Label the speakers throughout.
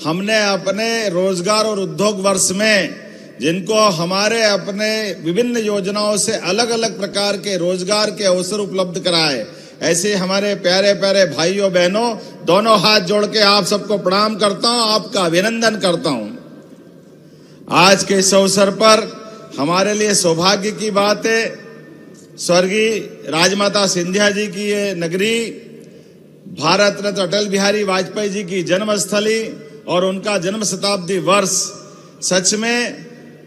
Speaker 1: हमने अपने रोजगार और उद्योग वर्ष में जिनको हमारे अपने विभिन्न योजनाओं से अलग अलग प्रकार के रोजगार के अवसर उपलब्ध कराए, ऐसे हमारे प्यारे प्यारे भाइयों बहनों, दोनों हाथ जोड़ के आप सबको प्रणाम करता हूं, आपका अभिनंदन करता हूं। आज के इस अवसर पर हमारे लिए सौभाग्य की बात है, स्वर्गीय राजमाता सिंधिया जी की ये नगरी, भारत रत्न अटल बिहारी वाजपेयी जी की जन्मस्थली और उनका जन्म शताब्दी वर्ष, सच में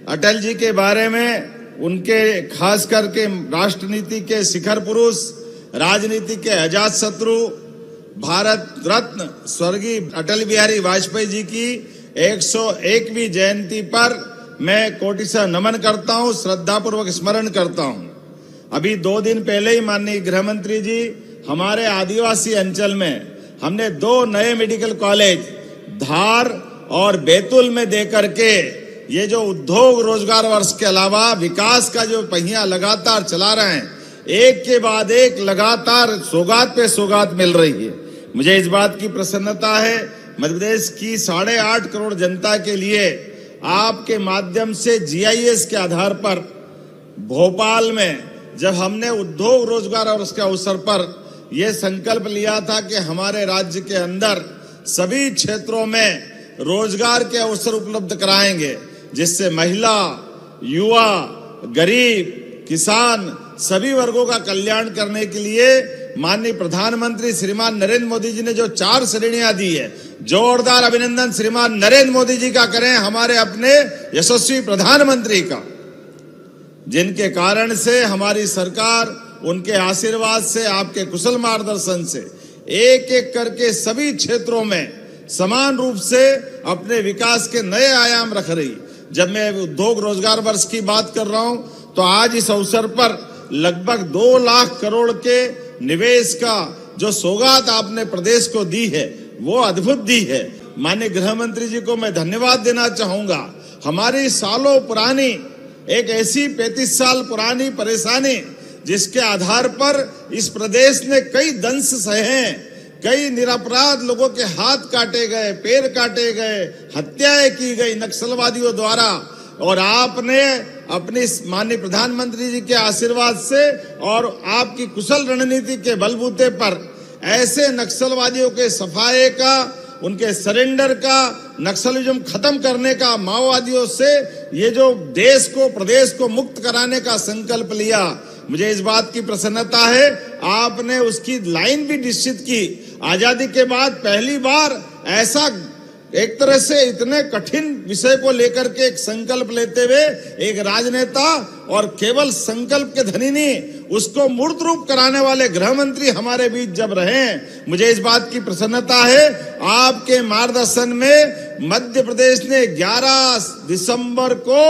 Speaker 1: अटल जी के बारे में, उनके खास करके राष्ट्रनीति के शिखर पुरुष, राजनीति के अजात शत्रु, भारत रत्न स्वर्गीय अटल बिहारी वाजपेयी जी की 101वीं जयंती पर मैं कोटिशः नमन करता हूं, श्रद्धापूर्वक स्मरण करता हूं। अभी 2 दिन पहले ही माननीय गृह मंत्री जी हमारे आदिवासी अंचल में हमने 2 नए मेडिकल कॉलेज धार और बैतूल में देकर के ये जो उद्योग रोजगार वर्ष के अलावा विकास का जो पहिया लगातार चला रहे हैं, एक के बाद एक लगातार सौगात पे सौगात मिल रही है। मुझे इस बात की प्रसन्नता है, मध्य प्रदेश की 8.5 करोड़ जनता के लिए आपके माध्यम से जीआईएस के आधार पर भोपाल में जब हमने उद्योग रोजगार और उसके अवसर पर यह संकल्प लिया था कि हमारे राज्य के अंदर सभी क्षेत्रों में रोजगार के अवसर उपलब्ध कराएंगे, जिससे महिला, युवा, गरीब, किसान सभी वर्गों का कल्याण करने के लिए माननीय प्रधानमंत्री श्रीमान नरेंद्र मोदी जी ने जो 4 श्रेणियां दी है, जोरदार अभिनंदन श्रीमान नरेंद्र मोदी जी का करें, हमारे अपने यशस्वी प्रधानमंत्री का, जिनके कारण से हमारी सरकार, उनके आशीर्वाद से, आपके कुशल मार्गदर्शन से एक एक करके सभी क्षेत्रों में समान रूप से अपने विकास के नए आयाम रख रही। जब मैं उद्योग रोजगार वर्ष की बात कर रहा हूं तो आज इस अवसर पर लगभग 2 लाख करोड़ के निवेश का जो सौगात आपने प्रदेश को दी है वो अद्भुत दी है। माननीय गृह मंत्री जी को मैं धन्यवाद देना चाहूंगा। हमारी सालों पुरानी एक ऐसी 35 साल पुरानी परेशानी जिसके आधार पर इस प्रदेश ने कई दंश सहे, कई निरपराध लोगों के हाथ काटे गए, पैर काटे गए, हत्याएं की गई नक्सलवादियों द्वारा, और आपने अपनी माननीय प्रधानमंत्री जी के आशीर्वाद से और आपकी कुशल रणनीति के बलबूते पर ऐसे नक्सलवादियों के सफाये का, उनके सरेंडर का, नक्सलिज्म खत्म करने का, माओवादियों से ये जो देश को, प्रदेश को मुक्त कराने का संकल्प लिया, मुझे इस बात की प्रसन्नता है। आपने उसकी लाइन भी निश्चित की। आजादी के बाद पहली बार ऐसा एक तरह से इतने कठिन विषय को लेकर के एक संकल्प लेते हुए एक राजनेता, और केवल संकल्प के धनी नहीं, उसको मूर्त रूप कराने वाले गृह मंत्री हमारे बीच जब रहे, मुझे इस बात की प्रसन्नता है। आपके मार्गदर्शन में मध्य प्रदेश ने 11 दिसंबर को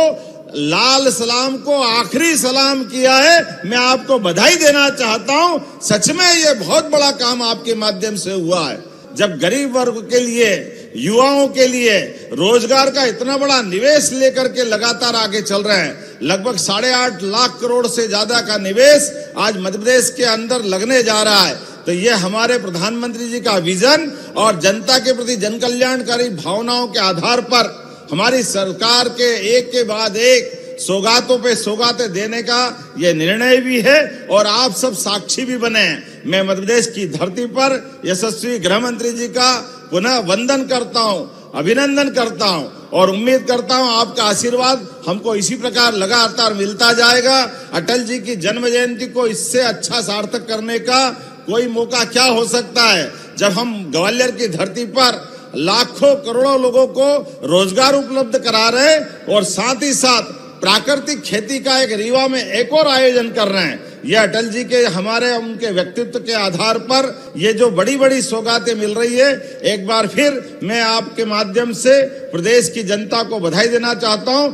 Speaker 1: लाल सलाम को आखिरी सलाम किया है। मैं आपको बधाई देना चाहता हूं। सच में ये बहुत बड़ा काम आपके माध्यम से हुआ है। जब गरीब वर्ग के लिए, युवाओं के लिए रोजगार का इतना बड़ा निवेश लेकर के लगातार आगे चल रहे हैं, लगभग 8.5 लाख करोड़ से ज्यादा का निवेश आज मध्य प्रदेश के अंदर लगने जा रहा है, तो ये हमारे प्रधानमंत्री जी का विजन और जनता के प्रति जन कल्याणकारी भावनाओं के आधार पर हमारी सरकार के एक के बाद एक सौगातों पे सौगातें देने का ये निर्णय भी है, और आप सब साक्षी भी बने। मैं मध्य प्रदेश की धरती पर यशस्वी गृह मंत्री जी का पुनः वंदन करता हूं, अभिनंदन करता हूं, और उम्मीद करता हूं आपका आशीर्वाद हमको इसी प्रकार लगातार मिलता जाएगा। अटल जी की जन्म जयंती को इससे अच्छा सार्थक करने का कोई मौका क्या हो सकता है, जब हम ग्वालियर की धरती पर लाखों करोड़ों लोगों को रोजगार उपलब्ध करा रहे और साथ ही साथ प्राकृतिक खेती का एक रीवा में एक और आयोजन कर रहे हैं। ये अटल जी के, हमारे उनके व्यक्तित्व के आधार पर ये जो बड़ी बड़ी सौगातें मिल रही है, एक बार फिर मैं आपके माध्यम से प्रदेश की जनता को बधाई देना चाहता हूं।